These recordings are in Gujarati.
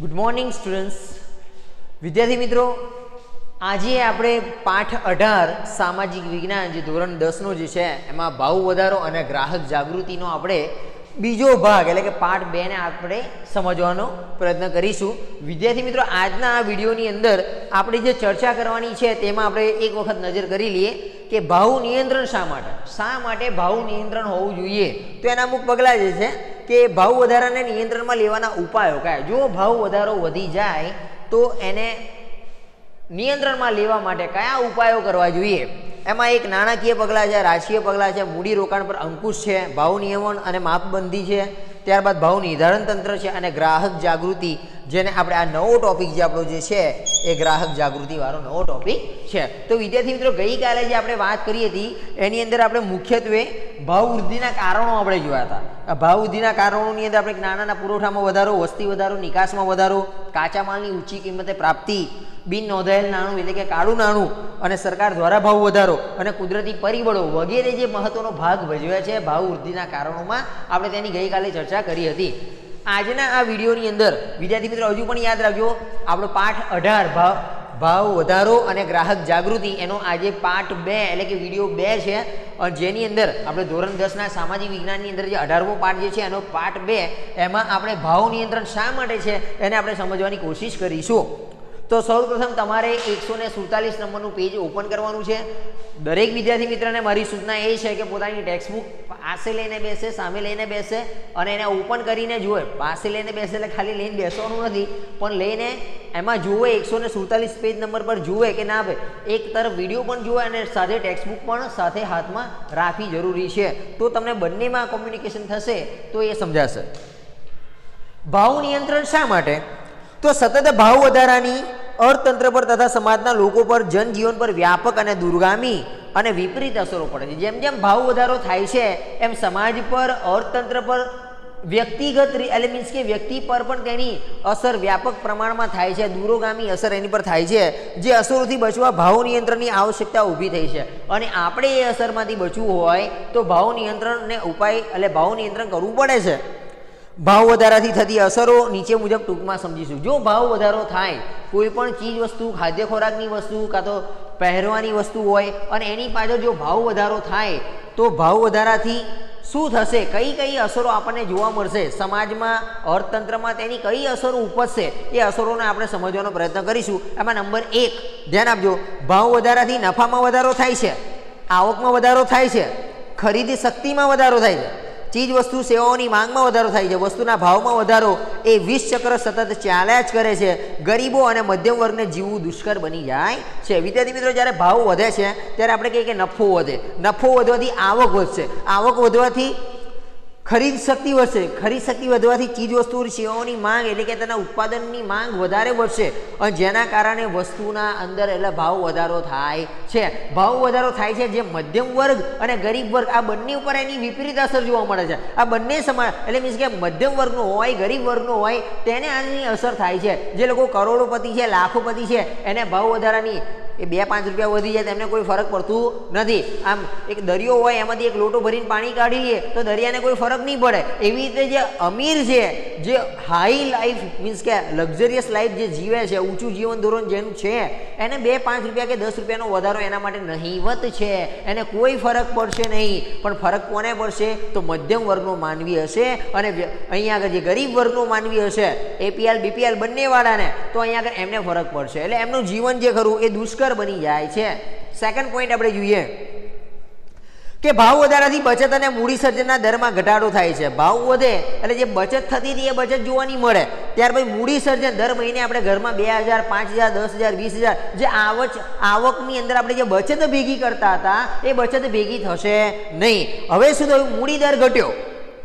ગુડ મોર્નિંગ સ્ટુડન્ટ્સ, વિદ્યાર્થી મિત્રો, આજે આપણે પાઠ 18 સામાજિક વિજ્ઞાન જે ધોરણ 10નો જે છે એમાં ભાવ વધારો અને ગ્રાહક જાગૃતિનો આપણે બીજો ભાગ એટલે કે પાર્ટ 2 ને આપણે સમજવાનો પ્રયત્ન કરીશું. વિદ્યાર્થી મિત્રો, આજના આ વિડીયોની અંદર આપણે જે ચર્ચા કરવાની છે તેમાં આપણે એક વખત નજર કરી લઈએ કે ભાવ નિયંત્રણ શા માટે ભાવ નિયંત્રણ હોવું જોઈએ. તો એના અમુક પગલાં જે છે કે ભાવ વધારાને નિયંત્રણમાં લેવાના ઉપાયો કયા. જો ભાવ વધારો વધી જાય તો એને નિયંત્રણમાં લેવા માટે કયા ઉપાયો કરવા જોઈએ. એમાં એક નાણાકીય પગલાં છે, રાજકીય પગલાં છે, મૂડીરોકાણ પર અંકુશ છે, ભાવ નિયમન અને માપબંધી છે, ત્યારબાદ ભાવ નિર્ધારણ તંત્ર છે અને ગ્રાહક જાગૃતિ, જેને આપણે આ નવો ટોપિક જે આપણો જે છે એ ગ્રાહક જાગૃતિ વાળો નવો ટોપિક છે. તો વિદ્યાર્થી મિત્રો, ગઈકાલે જે આપણે વાત કરી હતી એની અંદર આપણે મુખ્યત્વે ભાવ વૃદ્ધિના કારણો આપણે જોયા હતા. આ ભાવ વૃદ્ધિના કારણોની અંદર આપણે નાણાંના પુરવઠામાં વધારો, વસ્તી વધારો, નિકાસમાં વધારો, કાચા માલની ઊંચી કિંમતે પ્રાપ્તિ, બિન નોંધાયેલ નાણું એટલે કે કાળું નાણું અને સરકાર દ્વારા ભાવ વધારો અને કુદરતી પરિબળો વગેરે જે મહત્વનો ભાગ ભજવે છે ભાવ વૃદ્ધિના કારણોમાં, આપણે તેની ગઈકાલે ચર્ચા કરી હતી. આજના આ વિડીયોની અંદર વિદ્યાર્થી મિત્રો હજુ પણ યાદ રાખજો, આપણો પાઠ 18 ભાવ વધારો અને ગ્રાહક જાગૃતિ એનો આજે પાર્ટ 2 એટલે કે વિડીયો 2 છે, જેની અંદર આપણે ધોરણ 10ના સામાજિક વિજ્ઞાનની અંદર જે 18મો પાઠ જે છે એનો પાર્ટ 2, એમાં આપણે ભાવ નિયંત્રણ શા માટે છે એને આપણે સમજવાની કોશિશ કરીશું. તો સૌપ્રથમ તમારે 147 નંબરનું પેજ ઓપન કરવાનું છે. દરેક વિદ્યાર્થી મિત્રને મારી સૂચના એ છે કે પોતાની ટેક્સ્ટબુક પાસે લઈને બેસે, સામે લઈને બેસે અને એને ઓપન કરીને જુએ. પાસે લઈને બેસે એટલે ખાલી લઈને બેસવાનું નથી, પણ લઈને એમાં જુએ, 147 પેજ નંબર પર જુએ કે ના ભાઈ, એક તરફ વિડીયો પણ જુએ અને સાથે ટેક્સ્ટબુક પણ સાથે હાથમાં રાખવી જરૂરી છે. તો તમને બંનેમાં કોમ્યુનિકેશન થશે તો એ સમજાશે. ભાવ નિયંત્રણ શા માટે? તો સતત ભાવ વધારાની અર્થતંત્ર પર તથા સમાજના લોકો પર, જનજીવન પર વ્યાપક અને દૂરગામી અને વિપરીત અસરો પડે છે. જેમ જેમ ભાવ વધારો થાય છે એમ સમાજ પર, અર્થતંત્ર પર, વ્યક્તિગત એટલે મીન્સ કે વ્યક્તિ પર પણ તેની અસર વ્યાપક પ્રમાણમાં થાય છે, દૂરોગામી અસર એની પર થાય છે. જે અસરોથી બચવા ભાવ નિયંત્રણની આવશ્યકતા ઊભી થઈ છે અને આપણે એ અસરમાંથી બચવું હોય તો ભાવ નિયંત્રણને ઉપાય એટલે ભાવ નિયંત્રણ કરવું પડે છે. ભાવ વધારાથી થતી અસરો નીચે મુજબ ટૂંકમાં સમજીશું. જો ભાવ વધારો થાય, કોઈ પણ ચીજ વસ્તુ, ખાદ્ય ખોરાકની વસ્તુ કાં તો પહેરવાની વસ્તુ હોય અને એની પાછળ જો ભાવ વધારો થાય તો ભાવ વધારાથી શું થશે, કઈ કઈ અસરો આપણને જોવા મળશે સમાજમાં, અર્થતંત્રમાં, તેની કઈ અસરો ઉપજશે એ અસરોને આપણે સમજવાનો પ્રયત્ન કરીશું. એમાં નંબર 1 ધ્યાન આપજો, ભાવ વધારાથી નફામાં વધારો થાય છે, આવકમાં વધારો થાય છે, ખરીદી શક્તિમાં વધારો થાય છે, ચીજ વસ્તુ સેવાઓની માંગમાં વધારો થાય છે, વસ્તુના ભાવમાં વધારો, એ 20 ચક્ર સતત ચાલ્યા જ કરે છે. ગરીબો અને મધ્યમ વર્ગને જીવવું દુષ્કર બની જાય છે. વિદ્યાર્થી મિત્રો, જ્યારે ભાવ વધે છે ત્યારે આપણે કહીએ કે નફો વધે. નફો વધવાથી આવક વધશે, આવક વધવાથી ખરીદ શક્તિ વધશે, ખરીદ શક્તિ વધવાથી ચીજ વસ્તુ સેવાઓની માંગ એટલે કે તેના ઉત્પાદનની માંગ વધારે વધશે અને જેના કારણે વસ્તુના અંદર એટલે ભાવ વધારો થાય છે. ભાવ વધારો થાય છે જે મધ્યમ વર્ગ અને ગરીબ વર્ગ આ બંને ઉપર એની વિપરીત અસર જોવા મળે છે. આ બંને સમાન એટલે મીન્સ કે મધ્યમ વર્ગનો હોય, ગરીબ વર્ગનો હોય, તેને આની અસર થાય છે. જે લોકો કરોડોપતિ છે, લાખોપતિ છે, એને ભાવ વધારાની એ 2-5 રૂપિયા વધી જાય તેમને કોઈ ફરક પડતું નથી. આમ એક દરિયો હોય એમાંથી એક લોટો ભરીને પાણી કાઢી લઈએ તો દરિયાને કોઈ ફરક નહીં પડે. એવી રીતે જે અમીર છે, જે હાઈ લાઈફ મીન્સ કે લક્ઝરિયસ લાઈફ જે જીવે છે, ઊંચું જીવન ધોરણ જેનું છે, એને 2-5 રૂપિયા કે 10 રૂપિયાનો વધારો એના માટે નહીવત છે, એને કોઈ ફરક પડશે નહીં. પણ ફરક કોને પડશે? તો મધ્યમ વર્ગનો માનવી હશે અને અહીંયા આગળ જે ગરીબ વર્ગનો માનવી હશે, APL BPL બંને વાળાને, તો અહીંયા આગળ એમને ફરક પડશે. એટલે એમનું જીવન જે ખરું એ દુષ્કર બની જાય છે. સેકન્ડ પોઈન્ટ આપણે જોઈએ કે ભાવ વધારાથી બચત અને મૂડી સર્જનના દરમાં ઘટાડો થાય છે. ભાવ વધે એટલે જે બચત થતી હતી એ બચત જોવા નહીં મળે. ત્યાર પછી મૂડી સર્જન, દર મહિને આપણે ઘરમાં 2000, 5000, 10000, 20000 જે આવકની અંદર આપણે જે બચત ભેગી કરતા હતા એ બચત ભેગી થશે નહીં. હવે શું થયું? મૂડી દર ઘટ્યો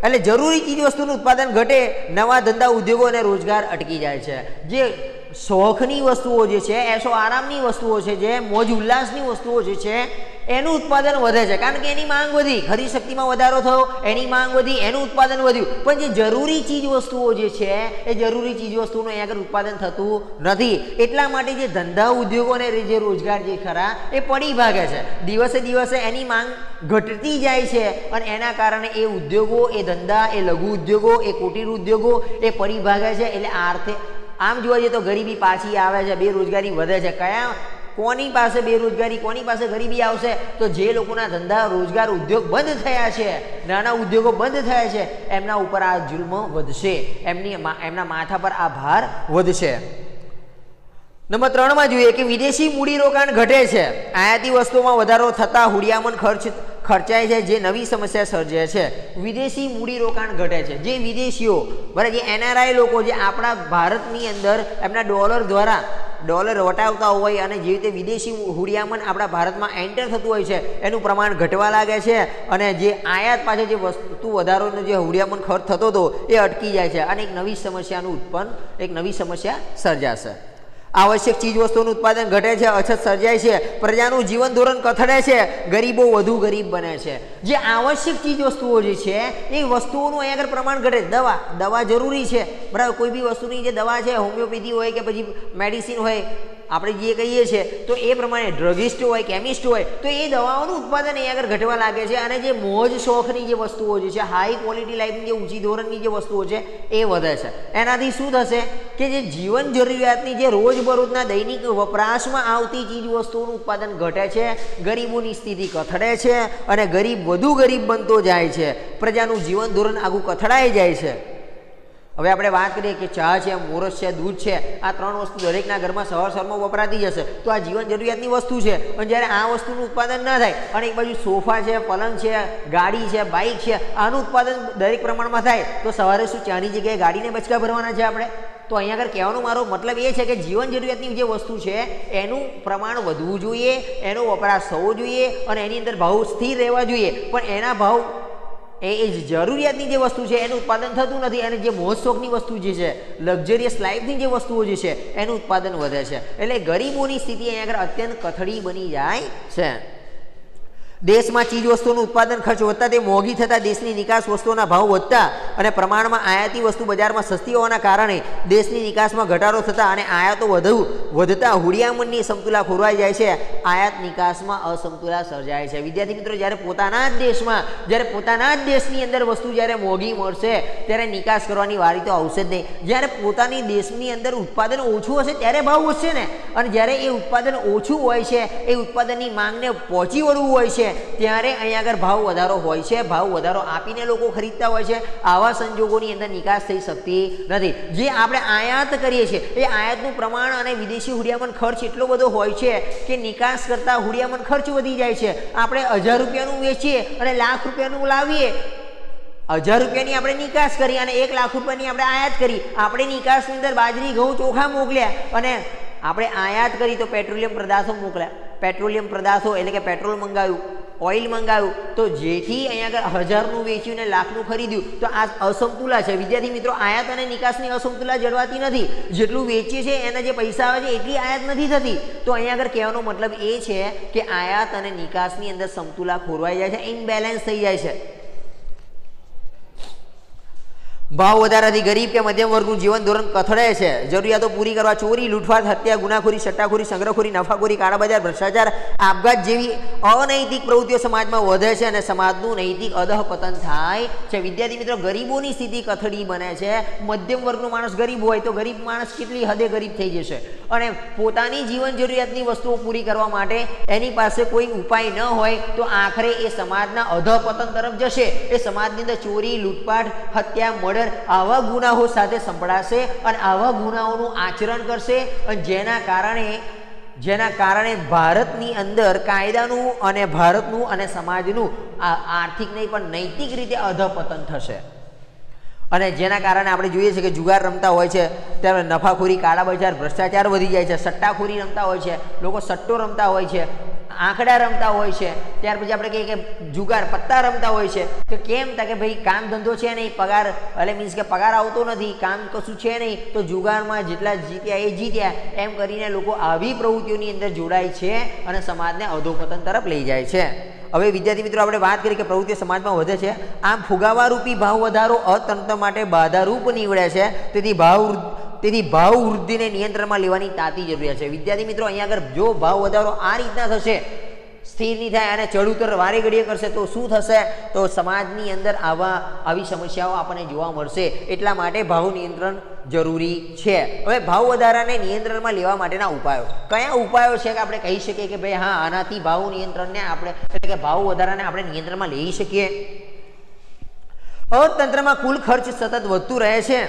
એટલે જરૂરી ચીજ વસ્તુનું ઉત્પાદન ઘટે, નવા ધંધા, ઉદ્યોગો અને રોજગાર અટકી જાય છે. જે શોખની વસ્તુઓ જે છે, એસો આરામની વસ્તુઓ છે, જે મોજ ઉલ્લાસની વસ્તુઓ જે છે એનું ઉત્પાદન વધે છે કારણ કે એની માંગ વધી, ખરીદ શક્તિમાં વધારો થયો, એની માંગ વધી, એનું ઉત્પાદન વધ્યું. પણ જે જરૂરી ચીજ વસ્તુઓ જે છે એ જરૂરી ચીજ વસ્તુનું અહીંયા આગળ ઉત્પાદન થતું નથી. એટલા માટે જે ધંધા, ઉદ્યોગો અને જે રોજગાર જે ખરા એ પડી ભાગે છે. દિવસે દિવસે એની માંગ ઘટતી જાય છે અને એના કારણે એ ઉદ્યોગો, એ ધંધા, એ લઘુ ઉદ્યોગો, એ કુટીર ઉદ્યોગો એ પડી ભાગે છે. એટલે આમ જોવા જઈએ તો ગરીબી પાછી આવે છે, બેરોજગારી વધે છે. કયા કોની પાસે બેરોજગારી, કોની પાસે ગરીબી આવશે? તો જે લોકોના ધંધા રોજગાર ઉદ્યોગ બંધ થયા છે, નાના ઉદ્યોગો બંધ થયા છે, એમના ઉપર આ જુલ્મ વધશે, એમના માથા પર આ ભાર વધશે. નંબર 3 માં જોઈએ કે વિદેશી મૂડીરોકાણ ઘટે છે. આયાતી વસ્તુઓમાં વધારો થતાં હુડિયામણ ખર્ચાય છે, જે નવી સમસ્યા સર્જે છે. વિદેશી મૂડીરોકાણ ઘટે છે. જે વિદેશીઓ, બરાબર, જે NRI લોકો જે આપણા ભારતની અંદર એમના ડોલર દ્વારા ડોલર વટાવતા હોય અને જે રીતે વિદેશી હુડિયામણ આપણા ભારતમાં એન્ટર થતું હોય છે એનું પ્રમાણ ઘટવા લાગે છે અને જે આયાત પાછળ જે વસ્તુ વધારોનો જે હુડિયામણ ખર્ચ થતો હતો એ અટકી જાય છે અને એક નવી સમસ્યા સર્જાશે. આવશ્યક ચીજ વસ્તુઓનું ઉત્પાદન ઘટે છે, અછત સર્જાય છે, પ્રજાનું જીવન ધોરણ કથળે છે, ગરીબો વધુ ગરીબ બને છે. જે આવશ્યક ચીજ વસ્તુઓ જે છે એ વસ્તુઓનું અહીંયા આગળ પ્રમાણ ઘટે. દવા જરૂરી છે, બરાબર. કોઈ બી વસ્તુની જે દવા છે, હોમિયોપેથી હોય કે પછી મેડિસિન હોય, આપણે જે કહીએ છીએ તો એ પ્રમાણે ડ્રગિસ્ટ હોય, કેમિસ્ટ હોય, તો એ દવાઓનું ઉત્પાદન અહીંયા આગળ ઘટવા લાગે છે અને જે મોજ શોખની જે વસ્તુઓ જે છે, હાઈ ક્વોલિટી લાઈફની જે ઊંચી ધોરણની જે વસ્તુઓ છે એ વધે છે. એનાથી શું થશે કે જે જીવન જરૂરિયાતની જે રોજબરોજના દૈનિક વપરાશમાં આવતી ચીજ વસ્તુઓનું ઉત્પાદન ઘટે છે, ગરીબોની સ્થિતિ કથળે છે અને ગરીબ વધુ ગરીબ બનતો જાય છે, પ્રજાનું જીવન ધોરણ આગું કથળાઈ જાય છે. હવે આપણે વાત કરીએ કે ચા છે, મોરસ છે, દૂધ છે, આ 3 વસ્તુ દરેકના ઘરમાં સવારમાં વપરાતી જશે, તો આ જીવન જરૂરિયાતની વસ્તુ છે. અને જ્યારે આ વસ્તુનું ઉત્પાદન ના થાય અને એક બાજુ સોફા છે, પલંગ છે, ગાડી છે, બાઇક છે, આનું ઉત્પાદન દરેક પ્રમાણમાં થાય તો સવારે શું ચાની જગ્યાએ ગાડીને બચકા ભરવાના છે આપણે? તો અહીંયા આગળ કહેવાનો મારો મતલબ એ છે કે જીવન જરૂરિયાતની જે વસ્તુ છે એનું પ્રમાણ વધવું જોઈએ, એનો વપરાશ થવો જોઈએ અને એની અંદર ભાવ સ્થિર રહેવા જોઈએ. પણ એના ભાવ એ જરૂરિયાતની જે વસ્તુ છે એનું ઉત્પાદન થતું નથી અને જે મોજ શોખની વસ્તુ જે છે, લક્ઝરિયસ લાઈફની જે વસ્તુઓ જે છે એનું ઉત્પાદન વધે છે. એટલે ગરીબોની સ્થિતિ અહીંયા આગળ અત્યંત કથળી બની જાય છે. દેશમાં ચીજ વસ્તુઓનું ઉત્પાદન ખર્ચ વધતા તે મોંઘી થતાં દેશની નિકાસ વસ્તુઓના ભાવ વધતા અને પ્રમાણમાં આયાતી વસ્તુ બજારમાં સસ્તી હોવાના કારણે દેશની નિકાસમાં ઘટાડો થતા અને આયાતો વધતા હુડિયામણની સમતુલા ખોરવાઈ જાય છે. આયાત નિકાસમાં અસમતુલા સર્જાય છે. વિદ્યાર્થી મિત્રો, જ્યારે પોતાના જ દેશની અંદર વસ્તુ જ્યારે મોંઘી મળશે ત્યારે નિકાસ કરવાની વારી તો આવશે જ નહીં. જ્યારે પોતાની દેશની અંદર ઉત્પાદન ઓછું હશે ત્યારે ભાવ વધશે ને, અને જ્યારે એ ઉત્પાદન ઓછું હોય છે, એ ઉત્પાદનની માંગને પહોંચી વળવું હોય છે, ત્યારે અહીંયા આગળ ભાવ વધારો હોય છે, ભાવ વધારો આપીને લોકો ખરીદતા હોય છે. આવા સંજોગોની અંદર નિકાસ થઈ શકતી નથી. જે આપણે આયાત કરીએ છીએ એ આયાતનું પ્રમાણ અને વિદેશી હુડિયામણ ખર્ચ એટલો બધો હોય છે કે નિકાસ કરતાં હુડિયામણ ખર્ચ વધી જાય છે. આપણે 1000 રૂપિયાનું વેચીએ અને લાખ રૂપિયાનું લાવીએ, 1000 રૂપિયાની આપણે નિકાસ કરી અને 1 લાખ રૂપિયાની આપણે આયાત કરી. આપણે નિકાસની અંદર બાજરી, ઘઉં, ચોખા મોકલ્યા અને આપણે આયાત કરી તો પેટ્રોલિયમ પદાર્થો મોકલ્યા. પેટ્રોલિયમ પદાર્થો એટલે કે પેટ્રોલ મંગાવ્યું, ઓઇલ મંગાવ્યું, તો જેથી અહીંયા આગળ 1000નું વેચ્યું ને લાખનું ખરીદ્યું, તો આ અસમતુલા છે. વિદ્યાર્થી મિત્રો, આયાત અને નિકાસની અસમતુલા જળવાતી નથી. જેટલું વેચીએ છીએ એના જે પૈસા આવે છે એટલી આયાત નથી થતી. તો અહીંયા આગળ કહેવાનો મતલબ એ છે કે આયાત અને નિકાસની અંદર સમતુલા ખોરવાઈ જાય છે, ઇનબેલેન્સ થઈ જાય છે. ભાવ વધારાથી ગરીબ કે મધ્યમ વર્ગનું જીવન ધોરણ કથળે છે. જરૂરિયાતો પૂરી કરવા ચોરી, લૂંટફાટ, હત્યા, ગુનાખોરી, સટ્ટાખોરી, સંગ્રહખોરી, નફાખોરી, કાળાબજાર, ભ્રષ્ટાચાર, આપઘાત જેવી અનૈતિક પ્રવૃત્તિઓ સમાજમાં વધે છે અને સમાજનું નૈતિક અધઃપતન થાય છે. વિદ્યાર્થી મિત્રો, ગરીબોની સ્થિતિ કથળી બને છે. મધ્યમ વર્ગનો માણસ ગરીબ હોય તો ગરીબ માણસ કેટલી હદે ગરીબ થઈ જશે અને પોતાની જીવન જરૂરિયાતની વસ્તુઓ પૂરી કરવા માટે એની પાસે કોઈ ઉપાય ન હોય તો આખરે એ સમાજના અધઃપતન તરફ જશે. એ સમાજની અંદર ચોરી, લૂંટફાટ, હત્યા, આવા ગુનાઓ સાથે સંપડાશે અને આવા ગુનાઓનું આચરણ કરશે અને જેના કારણે ભારતની અંદર કાયદાનું અને ભારતનું અને સમાજનું આર્થિક નહીં પણ નૈતિક રીતે અધઃપતન થશે. અને જેના કારણે આપણે જોઈએ છીએ કે જુગાર રમતા હોય છે ત્યારે નફાખોરી, કાળાબજાર, ભ્રષ્ટાચાર વધી જાય છે. સટ્ટાખોરી રમતા હોય છે, લોકો સટ્ટો રમતા હોય છે, આંકડા રમતા હોય છે. ત્યાર પછી આપણે કહીએ કે જુગાર પત્તા રમતા હોય છે. તો કેમ? કે ભાઈ કામ ધંધો છે નહીં, પગાર એટલે મીન્સ કે પગાર આવતો નથી, કામ કશું છે નહીં, તો જુગારમાં જેટલા જીત્યા એ જીત્યા એમ કરીને લોકો આવી પ્રવૃત્તિઓની અંદર જોડાય છે અને સમાજને અધોપતન તરફ લઈ જાય છે. હવે વિદ્યાર્થી મિત્રો, આપણે વાત કરીએ કે પ્રવૃત્તિઓ સમાજમાં વધે છે. આમ ફુગાવારૂપી ભાવ વધારો અર્થતંત્ર માટે બાધારૂપ નીવડે છે. તેથી ભાવ વૃદ્ધિને નિયંત્રણમાં લેવાની તાતી જરૂરિયાત છે. વિદ્યાર્થી મિત્રો, અહીંયા આગળ જો ભાવ વધારો આ રીતના થશે, સ્થિર નહીં થાય અને ચડ ઉતર વારે ઘડીએ કરશે તો શું થશે? તો સમાજની અંદર આવી સમસ્યાઓ આપણને જોવા મળશે. એટલા માટે ભાવ નિયંત્રણ જરૂરી છે. હવે ભાવ વધારાને નિયંત્રણમાં લેવા માટેના ઉપાયો કયા ઉપાયો છે કે આપણે કહી શકીએ કે ભાઈ હા આનાથી ભાવ નિયંત્રણને આપણે એટલે કે ભાવ વધારાને આપણે નિયંત્રણમાં લઈ શકીએ? અર્થતંત્રમાં કુલ ખર્ચ સતત વધતું રહે છે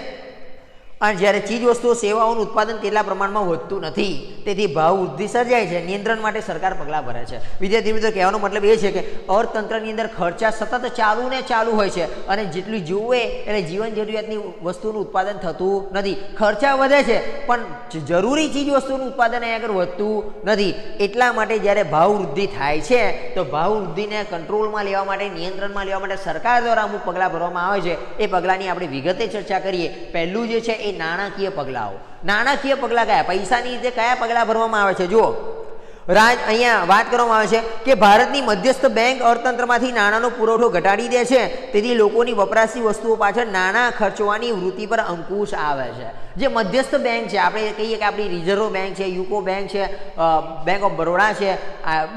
અને જ્યારે ચીજ વસ્તુઓ સેવાઓનું ઉત્પાદન તેટલા પ્રમાણમાં વધતું નથી, તેથી ભાવ વૃદ્ધિ સર્જાય છે. નિયંત્રણ માટે સરકાર પગલાં ભરે છે. વિદ્યાર્થી મિત્રો કહેવાનો મતલબ એ છે કે અર્થતંત્રની અંદર ખર્ચા સતત ચાલુ ને ચાલુ હોય છે અને જેટલું જોવે એટલે જીવન જરૂરિયાતની વસ્તુનું ઉત્પાદન થતું નથી. ખર્ચા વધે છે પણ જરૂરી ચીજ વસ્તુનું ઉત્પાદન અહીં આગળ વધતું નથી. એટલા માટે જ્યારે ભાવ વૃદ્ધિ થાય છે તો ભાવ વૃદ્ધિને કંટ્રોલમાં લેવા માટે નિયંત્રણમાં લેવા માટે સરકાર દ્વારા અમુક પગલાં ભરવામાં આવે છે. એ પગલાંની આપણે વિગતે ચર્ચા કરીએ. પહેલું જે છે એ નાણાકીય પગલાઓ. નાણાકીય પગલાં કયા? પૈસાની રીતે કયા પગલાં ભરવામાં આવે છે? જુઓ, અહીંયા વાત કરવામાં આવે છે કે ભારતની મધ્યસ્થ બેંક અર્થતંત્રમાંથી નાણાંનો પુરવઠો ઘટાડી દે છે, તેથી લોકોની વપરાશી વસ્તુઓ પાછળ નાણાં ખર્ચવાની વૃત્તિ પર અંકુશ આવે છે. જે મધ્યસ્થ બેંક છે, આપણે કહીએ કે આપણી રિઝર્વ બેંક છે, યુકો બેંક છે, બેંક ઓફ બરોડા છે,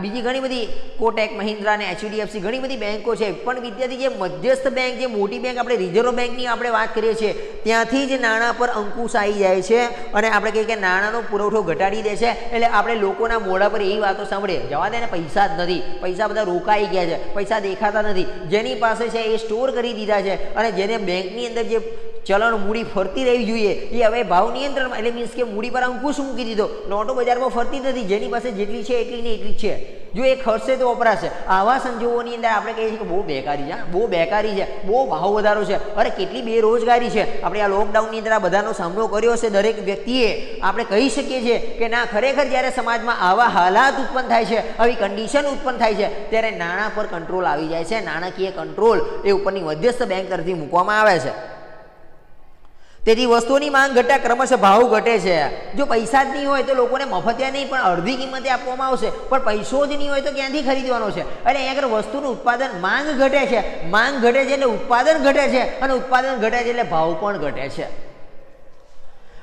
બીજી ઘણી બધી કોટેક મહિન્દ્રા અને એચડીએફસી ઘણી બધી બેંકો છે. પણ વિદ્યાર્થી જે મધ્યસ્થ બેંક, જે મોટી બેંક આપણે રિઝર્વ બેંકની આપણે વાત કરીએ છીએ, ત્યાંથી જ નાણાં પર અંકુશ આવી જાય છે અને આપણે કહીએ કે નાણાંનો પુરવઠો ઘટાડી દે છે. એટલે આપણે લોકોના મોઢા પર એવી વાતો સાંભળીએ, જવા દે ને પૈસા જ નથી, પૈસા બધા રોકાઈ ગયા છે, પૈસા દેખાતા નથી. જેની પાસે છે એ સ્ટોર કરી દીધા છે અને જેને બેંકની અંદર જે ચલણ મૂડી ફરતી રહેવી જોઈએ એ હવે ભાવ નિયંત્રણમાં એટલે મીન્સ કે મૂડી પર અંકુશ મૂકી દીધો. નોટો બજારમાં ફરતી નથી, જેની પાસે જેટલી છે એટલી ને એટલી છે. જો એ ખર્ચશે તો વપરાશે. આવા સંજોગોની અંદર આપણે કહીએ છીએ કે બહુ બેકારી છે, બહુ બેકારી છે, બહુ ભાવ વધારો છે, અરે કેટલી બેરોજગારી છે. આપણે આ લોકડાઉનની અંદર આ બધાનો સામનો કર્યો હશે દરેક વ્યક્તિએ. આપણે કહી શકીએ છીએ કે ના, ખરેખર જ્યારે સમાજમાં આવા હાલાત ઉત્પન્ન થાય છે, આવી કન્ડિશન ઉત્પન્ન થાય છે, ત્યારે નાણાં પર કંટ્રોલ આવી જાય છે. નાણાકીય કંટ્રોલ એ ઉપરની મધ્યસ્થ બેંક તરફથી મૂકવામાં આવે છે. તેથી વસ્તુઓની માંગ ઘટતા ક્રમશઃ ભાવ ઘટે છે. જો પૈસા જ નહીં હોય તો લોકોને મફતિયા નહીં પણ અડધી કિંમતે આપવામાં આવશે, પણ પૈસો જ નહીં હોય તો ક્યાંથી ખરીદવાનો છે? એટલે અહીંયા આગળ વસ્તુનું ઉત્પાદન, માંગ ઘટે છે, માંગ ઘટે છે એટલે ઉત્પાદન ઘટે છે અને ઉત્પાદન ઘટે છે એટલે ભાવ પણ ઘટે છે.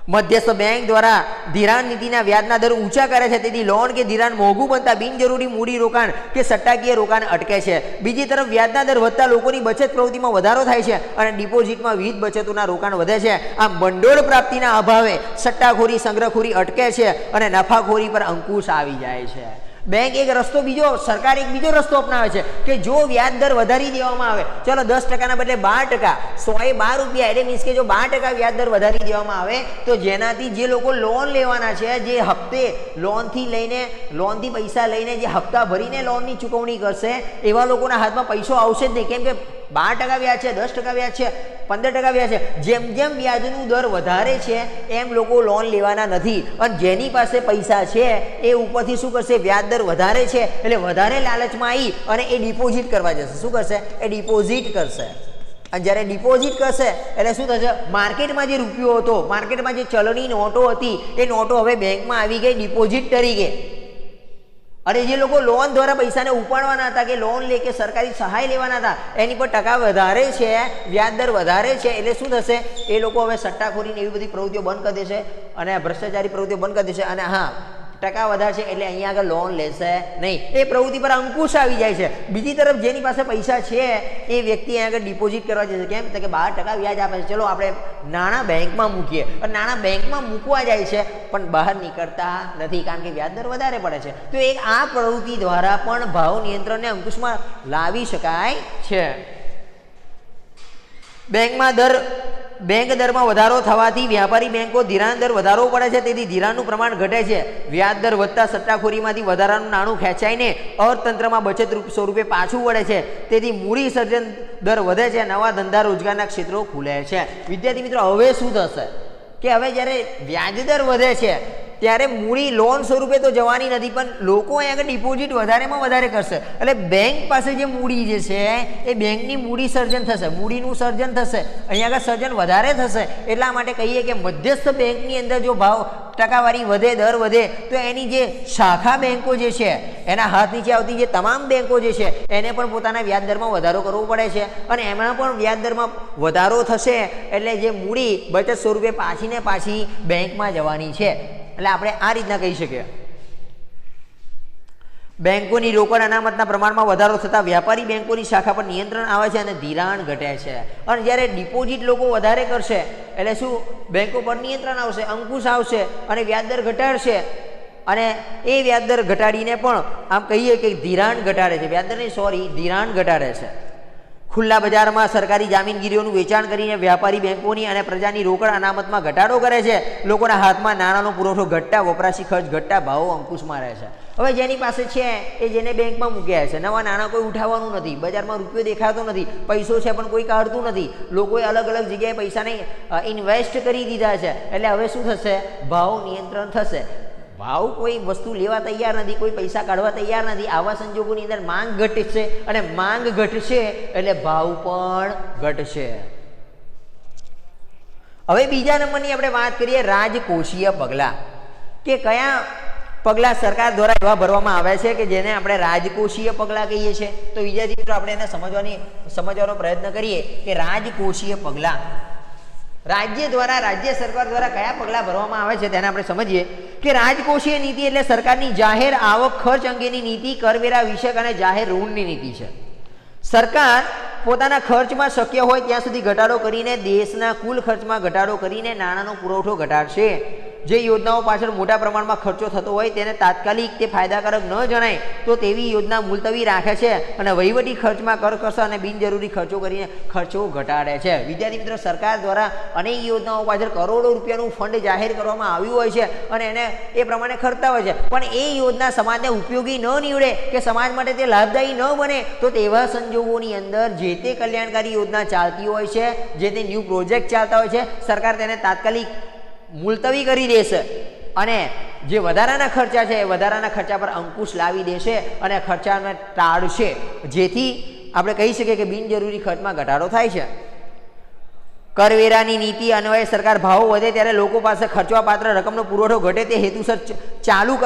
મધ્યસ્થ બેંક દ્વારા ધિરાણ નીતિના વ્યાજના દર ઊંચા કરે છે, તેથી લોન કે ધિરાણ મોંઘું બનતા બિનજરૂરી મૂડી રોકાણ કે સટ્ટાકીય રોકાણ અટકે છે. બીજી તરફ વ્યાજના દર વધતા લોકોની બચત પ્રવૃત્તિમાં વધારો થાય છે અને ડિપોઝિટમાં વિવિધ બચતોના રોકાણ વધે છે. આમ ભંડોળ પ્રાપ્તિના અભાવે સટ્ટાખોરી, સંગ્રહખોરી અટકે છે અને નફાખોરી પર અંકુશ આવી જાય છે. બેંક એક રસ્તો, બીજો સરકાર એક બીજો રસ્તો અપનાવે છે કે જો વ્યાજ દર વધારી દેવામાં આવે, ચલો 10%ના બદલે 12%, 112 રૂપિયા, એટલે મીન્સ કે જો 12% વ્યાજ દર વધારી દેવામાં આવે તો જેનાથી જે લોકો લોન લેવાના છે, જે હપ્તે લોનથી પૈસા લઈને જે હપ્તા ભરીને લોનની ચૂકવણી કરશે, એવા લોકોના હાથમાં પૈસો આવશે જ નહીં. કેમ કે 12% વ્યાજ છે, 10% વ્યાજ છે, 15% વ્યાજ છે. જેમ જેમ વ્યાજનું દર વધારે છે એમ લોકો લોન લેવાના નથી. અને જેની પાસે પૈસા છે એ ઉપરથી શું કરશે? વ્યાજ દર વધારે છે એટલે વધારે લાલચમાં આવી અને એ ડિપોઝિટ કરવા જશે. શું કરશે? એ ડિપોઝિટ કરશે. અને જ્યારે ડિપોઝિટ કરશે એટલે શું થશે? માર્કેટમાં જે રૂપિયો હતો, માર્કેટમાં જે ચલણી નોટો હતી, એ નોટો હવે બેંકમાં આવી ગઈ ડિપોઝિટ તરીકે. અને જે લોકો લોન દ્વારા પૈસાને ઉપાડવાના હતા, કે લોન લે કે સરકારી સહાય લેવાના હતા, એની પર ટકા વધારે છે, વ્યાજ દર વધારે છે, એટલે શું થશે? એ લોકો હવે સટ્ટાખોરીને એવી બધી પ્રવૃત્તિઓ બંધ કરી દેશે અને ભ્રષ્ટાચારી પ્રવૃત્તિઓ બંધ કરી દેશે. અને હા, ટકા વધારે છે એટલે અહીંયા આગળ લોન લેશે નહીં. એ પ્રવૃત્તિ પર અંકુશ આવી જાય છે. બીજી તરફ જેની પાસે પૈસા છે એ વ્યક્તિ અહીંયા આગળ ડિપોઝિટ કરવા જશે. કેમ? તો કે 12% વ્યાજ આપે છે, ચલો આપણે નાણાં બેંકમાં મૂકીએ. અને નાણાં બેંકમાં મૂકવા જાય છે પણ બહાર નીકળતા નથી, કારણ કે વ્યાજ દર વધારે પડે છે. તો એક આ પ્રવૃત્તિ દ્વારા પણ ભાવ નિયંત્રણને અંકુશમાં લાવી શકાય છે. બેંક દરમાં વધારો થવાથી વ્યાપારી બેંકો ધિરાણ દર વધારવો પડે છે, તેથી ધિરાણનું પ્રમાણ ઘટે છે. વ્યાજ દર વધતા સટ્ટાખોરીમાંથી વધારાનું નાણું ખેંચાઈને અર્થતંત્રમાં બચત સ્વરૂપે પાછું વળે છે, તેથી મૂડી સર્જન દર વધે છે, નવા ધંધા રોજગારના ક્ષેત્રો ખુલે છે. વિદ્યાર્થી મિત્રો, હવે શું થશે કે હવે જ્યારે વ્યાજ દર વધે છે ત્યારે મૂડી લોન સ્વરૂપે તો જવાની નથી, પણ લોકો અહીં આગળ ડિપોઝિટ વધારેમાં વધારે કરશે. એટલે બેંક પાસે જે મૂડી જે છે એ બેંકની મૂડી સર્જન થશે, મૂડીનું સર્જન થશે, અહીંયા આગળ સર્જન વધારે થશે. એટલા માટે કહીએ કે મધ્યસ્થ બેંકની અંદર જો ભાવ ટકાવારી વધે, દર વધે, તો એની જે શાખા બેંકો જે છે, એના હાથ નીચે આવતી જે તમામ બેંકો જે છે એને પણ પોતાના વ્યાજ દરમાં વધારો કરવો પડે છે. અને એમાં પણ વ્યાજ દરમાં વધારો થશે એટલે જે મૂડી બચત સ્વરૂપે પાછી બેંકમાં જવાની છે. એટલે આપણે આ રીતના કહી શકીએ. બેંકોની રોકડ અનામતના પ્રમાણમાં વધારો થતાં વ્યાપારી બેંકોની શાખા પર નિયંત્રણ આવે છે અને ધિરાણ ઘટે છે. અને જ્યારે ડિપોઝિટ લોકો વધારે કરશે એટલે શું, બેંકો પર નિયંત્રણ આવશે, અંકુશ આવશે અને વ્યાજદર ઘટાડશે. અને એ વ્યાજદર ઘટાડીને પણ આમ કહીએ કે ધિરાણ ઘટાડે છે, વ્યાજદર નહીં સોરી ધિરાણ ઘટાડે છે. ખુલ્લા બજારમાં સરકારી જામીનગીરીઓનું વેચાણ કરીને વ્યાપારી બેંકોની અને પ્રજાની રોકડ અનામતમાં ઘટાડો કરે છે. લોકોના હાથમાં નાણાંનો પુરવઠો ઘટતા, વપરાશી ખર્ચ ઘટતા ભાવો અંકુશમાં રહે છે. હવે જેની પાસે છે એ જેને બેંકમાં મૂક્યા છે, નવા નાણાં કોઈ ઉઠાવવાનું નથી, બજારમાં રૂપિયો દેખાતો નથી, પૈસો છે પણ કોઈ કાઢતું નથી, લોકોએ અલગ અલગ જગ્યાએ પૈસાને ઇન્વેસ્ટ કરી દીધા છે. એટલે હવે શું થશે, ભાવ નિયંત્રણ થશે. ભાવ કોઈ વસ્તુ લેવા તૈયાર નથી, કોઈ પૈસા કાઢવા તૈયાર નથી. આવા સંજોગોની અંદર માંગ ઘટશે અને માંગ ઘટશે એટલે ભાવ પણ ઘટશે. હવે બીજા નંબરની આપણે વાત કરીએ રાજકોષીય પગલાં, કે કયા પગલાં સરકાર દ્વારા એવા ભરવામાં આવે છે કે જેને આપણે રાજકોષીય પગલાં કહીએ છીએ. તો વિદ્યાર્થી મિત્રો આપણે એને સમજવાનો પ્રયત્ન કરીએ કે રાજકોષીય પગલાં રાજ્ય દ્વારા, રાજ્ય સરકાર દ્વારા કયા પગલાં ભરવામાં આવે છે તેને આપણે સમજીએ. કે રાજકોષીય નીતિ એટલે સરકારની જાહેર આવક ખર્ચ અંગેની નીતિ, કરવેરા વિષયક અને જાહેર ઋણની નીતિ છે. સરકાર પોતાના ખર્ચમાં શક્ય હોય ત્યાં સુધી ઘટાડો કરીને દેશના કુલ ખર્ચમાં ઘટાડો કરીને નાણાંનો પુરવઠો ઘટાડશે. જે યોજનાઓ પાછળ મોટા પ્રમાણમાં ખર્ચો થતો હોય તેને તાત્કાલિક તે ફાયદાકારક ન જણાય તો તેવી યોજના મુલતવી રાખે છે અને વહીવટી ખર્ચમાં કરકસર અને બિનજરૂરી ખર્ચો કરીને ખર્ચો ઘટાડે છે. વિદ્યાર્થી મિત્રો, સરકાર દ્વારા અનેક યોજનાઓ પાછળ કરોડો રૂપિયાનું ફંડ જાહેર કરવામાં આવ્યું હોય છે અને એને એ પ્રમાણે ખર્ચતા હોય છે, પણ એ યોજના સમાજને ઉપયોગી ન નીવડે કે સમાજ માટે તે લાભદાયી ન બને તો તેવા સંજોગોની અંદર જે તે કલ્યાણકારી યોજના ચાલતી હોય છે, જે તે ન્યૂ પ્રોજેક્ટ ચાલતા હોય છે, સરકાર તેને તાત્કાલિક મુલતવી કરી દેશે અને જે વધારાના ખર્ચા છે એ વધારાના ખર્ચા પર અંકુશ લાવી દેશે અને ખર્ચાને ટાળશે, જેથી આપણે કહી શકીએ કે બિનજરૂરી ખર્ચમાં ઘટાડો થાય છે. કરવેરાની નીતિ અન્વયે સરકાર ભાવો વધે ત્યારે લોકો પાસે ખર્ચવા પાત્ર રકમનો પુરવઠો ઘટે તે હેતુસર ચાલુ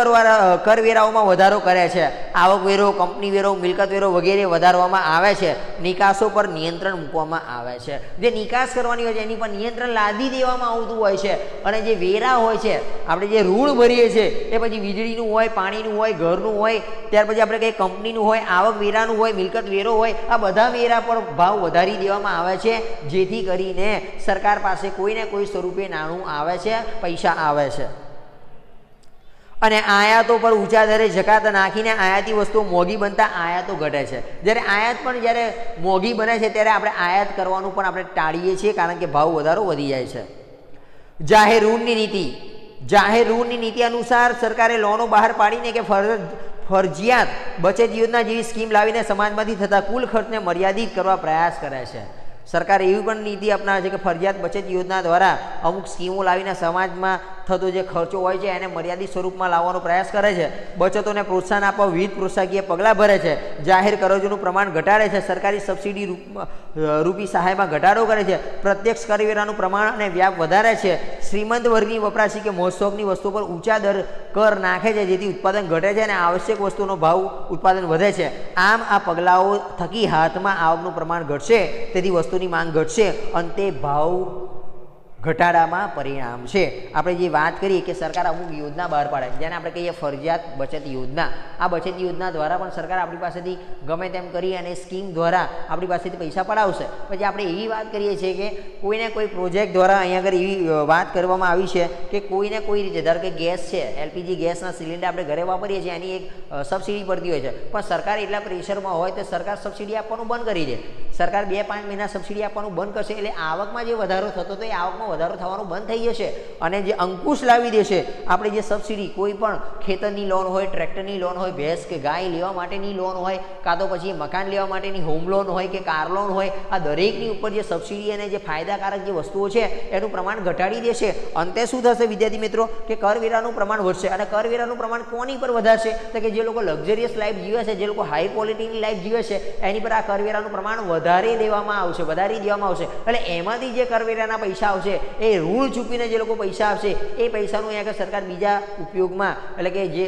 કરવેરાઓમાં વધારો કરે છે. આવકવેરો, કંપની વેરો, મિલકત વેરો વગેરે વધારવામાં આવે છે. નિકાસો પર નિયંત્રણ મૂકવામાં આવે છે. જે નિકાસ કરવાની હોય છે એની પર નિયંત્રણ લાદી દેવામાં આવતું હોય છે. અને જે વેરા હોય છે, આપણે જે ઋણ ભરીએ છીએ એ પછી વીજળીનું હોય, પાણીનું હોય, ઘરનું હોય, ત્યાર પછી આપણે કંઈ કંપનીનું હોય, આવક વેરાનું હોય, મિલકત વેરો હોય, આ બધા વેરા પર ભાવ વધારી દેવામાં આવે છે, જેથી કરીને સરકાર પાસે કોઈને કોઈ સ્વરૂપે નાણું આવે છે, પૈસા આવે છે. અને આયાતો પર ઊંચા દરે જકાત નાખીને આયાતી વસ્તુઓ મોંઘી બનતા આયાતો ઘટે છે. જ્યારે આયાત પણ જ્યારે મોંઘી બને છે ત્યારે આપણે આયાત કરવાનું પણ આપણે ટાળીએ છીએ, કારણ કે ભાવ વધારો વધી જાય છે. જાહેર ઋણની નીતિ, જાહેર ઋણની નીતિ અનુસાર સરકારે લોનો બહાર પાડીને કે ફરજિયાત બચત યોજના જેવી સ્કીમ લાવીને સમાજમાંથી થતા કુલ ખર્ચને મર્યાદિત કરવા પ્રયાસ કરે છે. સરકાર એવી પણ નીતિ અપનાવે છે કે ફરજિયાત બચત યોજના દ્વારા અમુક સ્કીમો લાવીને સમાજમાં થતો જે ખર્ચો હોય છે એને મર્યાદિત સ્વરૂપમાં લાવવાનો પ્રયાસ કરે છે. બચતોને પ્રોત્સાહન આપવા વિવિધ પ્રોત્સાહકીય પગલાં ભરે છે. જાહેર કરજોનું પ્રમાણ ઘટાડે છે. સરકારી સબસિડી રૂપી સહાયમાં ઘટાડો કરે છે. પ્રત્યક્ષ કરવેરાનું પ્રમાણ અને વ્યાપ વધારે છે. શ્રીમંત વર્ગની વપરાશી કે મોજશોખની વસ્તુઓ પર ઊંચા દર કર નાખે છે, જેથી ઉત્પાદન ઘટે છે અને આવશ્યક વસ્તુનો ભાવ ઉત્પાદન વધે છે. આમ આ પગલાઓ થકી હાથમાં આવકનું પ્રમાણ ઘટશે, તેથી વસ્તુની માંગ ઘટશે, અંતે ભાવ ઘટાડામાં પરિણામ છે. આપણે જે વાત કરીએ કે સરકાર અમુક યોજના બહાર પાડે, જેને આપણે કહીએ ફરજિયાત બચત યોજના. આ બચત યોજના દ્વારા પણ સરકાર આપણી પાસેથી ગમે તેમ કરી અને સ્કીમ દ્વારા આપણી પાસેથી પૈસા પડાવશે. પછી આપણે એવી વાત કરીએ છીએ કે કોઈને કોઈ પ્રોજેક્ટ દ્વારા અહીંયા આગળ એવી વાત કરવામાં આવી છે કે કોઈને કોઈ રીતે, ધારો કે ગેસ છે, એલપીજી ગેસના સિલિન્ડર આપણે ઘરે વાપરીએ છીએ, એની એક સબસિડી પડતી હોય છે, પણ સરકાર એટલા પ્રેશરમાં હોય તો સરકાર સબસિડી આપવાનું બંધ કરી દે. સરકાર 2-5 મહિના સબસિડી આપવાનું બંધ કરશે, એટલે આવકમાં જે વધારો થતો હતો એ આવકમાં વધારો થવાનું બંધ થઈ જશે અને જે અંકુશ લાવી દેશે. આપણે જે સબસિડી કોઈ પણ ખેતરની લોન હોય, ટ્રેક્ટરની લોન હોય, ભેંસ કે ગાય લેવા માટેની લોન હોય, કાં તો પછી મકાન લેવા માટેની હોમ લોન હોય કે કાર લોન હોય, આ દરેકની ઉપર જે સબસિડી અને જે ફાયદાકારક જે વસ્તુઓ છે એનું પ્રમાણ ઘટાડી દેશે. અંતે શું થશે વિદ્યાર્થી મિત્રો કે કરવેરાનું પ્રમાણ વધશે. અને કરવેરાનું પ્રમાણ કોની પર વધારશે તો કે જે લોકો લક્ઝરિયસ લાઈફ જીવે છે, જે લોકો હાઈ ક્વોલિટીની લાઈફ જીવે છે, એની પર આ કરવેરાનું પ્રમાણ વધારી દેવામાં આવશે એટલે એમાંથી જે કરવેરાના પૈસા આવશે એ ઋણ ચૂકવીને જે લોકો પૈસા આપશે એ પૈસાનું અહીંયા આગળ સરકાર બીજા ઉપયોગમાં એટલે કે જે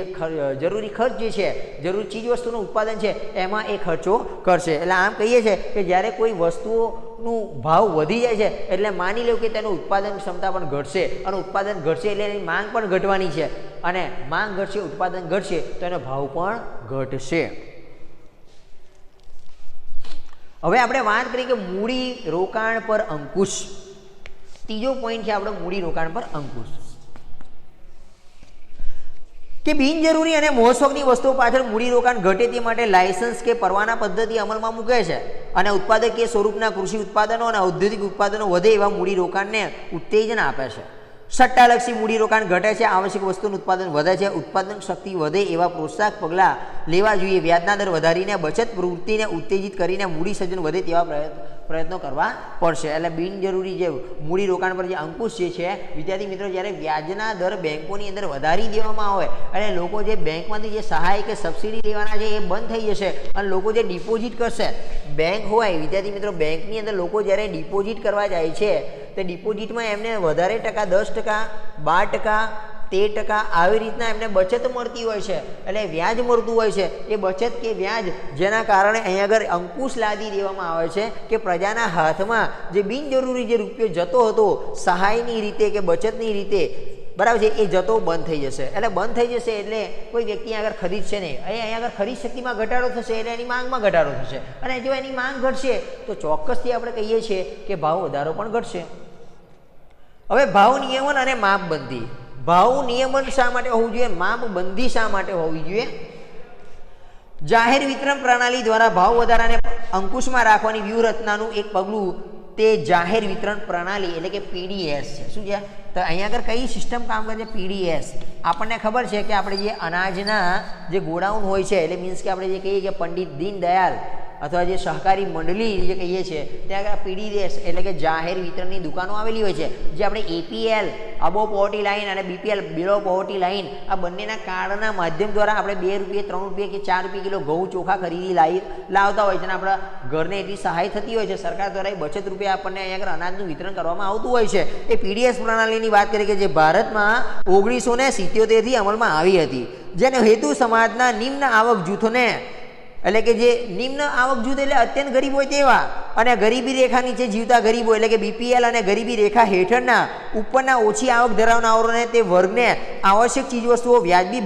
જરૂરી ખર્ચ જે છે, જરૂરી ચીજ વસ્તુનું ઉત્પાદન છે એમાં એ ખર્ચો કરશે. એટલે આમ કહીએ છીએ કે જ્યારે કોઈ વસ્તુઓનું ભાવ વધી જાય છે એટલે માની લો કે તેનું ઉત્પાદન ક્ષમતા પણ ઘટશે અને ઉત્પાદન ઘટશે એટલે એની માંગ પણ ઘટવાની છે અને માંગ ઘટશે, ઉત્પાદન ઘટશે તો એનો ભાવ પણ ઘટશે. હવે આપણે વાત કરીએ કે મૂડી રોકાણ પર અંકુશ. ત્રીજો પોઈન્ટ છે આપણો મૂડી રોકાણ પર અંકુશ, કે બિનજરૂરી અને મોહશોખની વસ્તુઓ પાછળ મૂડી રોકાણ ઘટે તે માટે લાયસન્સ કે પરવાના પદ્ધતિ અમલમાં મૂકે છે અને ઉત્પાદકીય સ્વરૂપના કૃષિ ઉત્પાદનો અને ઔદ્યોગિક ઉત્પાદનો વધે એવા મૂડી રોકાણને ઉત્તેજન આપે છે. સટ્ટાલક્ષી મૂડી રોકાણ ઘટે છે, આવશ્યક વસ્તુનું ઉત્પાદન વધે છે, ઉત્પાદન શક્તિ વધે એવા પ્રોત્સાહક પગલાં લેવા જોઈએ. વ્યાજના દર વધારીને બચત પ્રવૃત્તિને ઉત્તેજિત કરીને મૂડી સર્જન વધે તેવા પ્રયત્નો કરવા પડશે. એટલે બિનજરૂરી જે મૂડી રોકાણ પર જે અંકુશ જે છે વિદ્યાર્થી મિત્રો, જ્યારે વ્યાજના દર બેંકોની અંદર વધારી દેવામાં આવે એટલે લોકો જે બેંકમાંથી જે સહાય કે સબસિડી લેવાના છે એ બંધ થઈ જશે અને લોકો જે ડિપોઝિટ કરશે, બેંક હોય વિદ્યાર્થી મિત્રો, બેંકની અંદર લોકો જ્યારે ડિપોઝિટ કરવા જાય છે તે ડિપોઝિટમાં એમને વધારે ટકા 10%, 12%, 13% આવી રીતના એમને બચત મળતી હોય છે એટલે વ્યાજ મળતું હોય છે. એ બચત કે વ્યાજ જેના કારણે અહીંયા આગળ અંકુશ લાદી દેવામાં આવે છે કે પ્રજાના હાથમાં જે બિનજરૂરી જે રૂપિયો જતો હતો સહાયની રીતે કે બચતની રીતે, બરાબર છે, એ જતો બંધ થઈ જશે. એટલે બંધ થઈ જશે એટલે કોઈ વ્યક્તિ આગળ ખરીદશે નહીં. અહીંયા આગળ ખરીદ શક્તિમાં ઘટાડો થશે એટલે એની માંગમાં ઘટાડો થશે અને જો એની માંગ ઘટશે તો ચોક્કસથી આપણે કહીએ છીએ કે ભાવ વધારો પણ ઘટશે. હવે ભાવ નિયમન અને માપબંધી. ભાવ નિયમન શા માટે હોવું જોઈએ, માપબંધી શા માટે હોવી જોઈએ? જાહેર વિતરણ પ્રણાલી દ્વારા ભાવ વધારાને અંકુશમાં રાખવાની વ્યૂહરચનાનું એક પગલું તે જાહેર વિતરણ પ્રણાલી એટલે કે પીડીએસ છે. શું છે? તો અહીંયા આગળ કઈ સિસ્ટમ કામ કરે છે? પીડીએસ. આપણને ખબર છે કે આપણે જે અનાજના જે ગોડાઉન હોય છે એટલે મીન્સ કે આપણે જે કહીએ કે પંડિત દીનદયાલ અથવા જે સહકારી મંડળી જે કહીએ છીએ ત્યાં આગળ પીડીએસ એટલે કે જાહેર વિતરણની દુકાનો આવેલી હોય છે. જે આપણે એપીએલ અબો પોવર્ટી લાઇન અને બીપીએલ બિલો પોવર્ટી લાઇન આ બંનેના કાર્ડના માધ્યમ દ્વારા આપણે ₹2, ₹3 કે ₹4 કિલો ઘઉં ચોખા ખરીદી લાવતા હોય છે અને આપણા ઘરને એટલી સહાય થતી હોય છે. સરકાર દ્વારા એ બચત રૂપે આપણને અહીંયા આગળ અનાજનું વિતરણ કરવામાં આવતું હોય છે. એ પીડીએસ પ્રણાલીની વાત કરીએ કે જે ભારતમાં 1977થી અમલમાં આવી હતી, જેનો હેતુ સમાજના નિમ્ન આવક જૂથોને એટલે કે જે નિમ્ન આવક જૂથ એટલે અત્યંત ગરીબ હોય તેવા અને ગરીબી રેખા નીચે જીવતા ગરીબો એટલે કે બીપીએલ અને ગરીબી રેખા હેઠળના ઉપરના ઓછી આવક ધરાવનારાઓને તે વર્ગને આવશ્યક ચીજવસ્તુઓ વ્યાજબી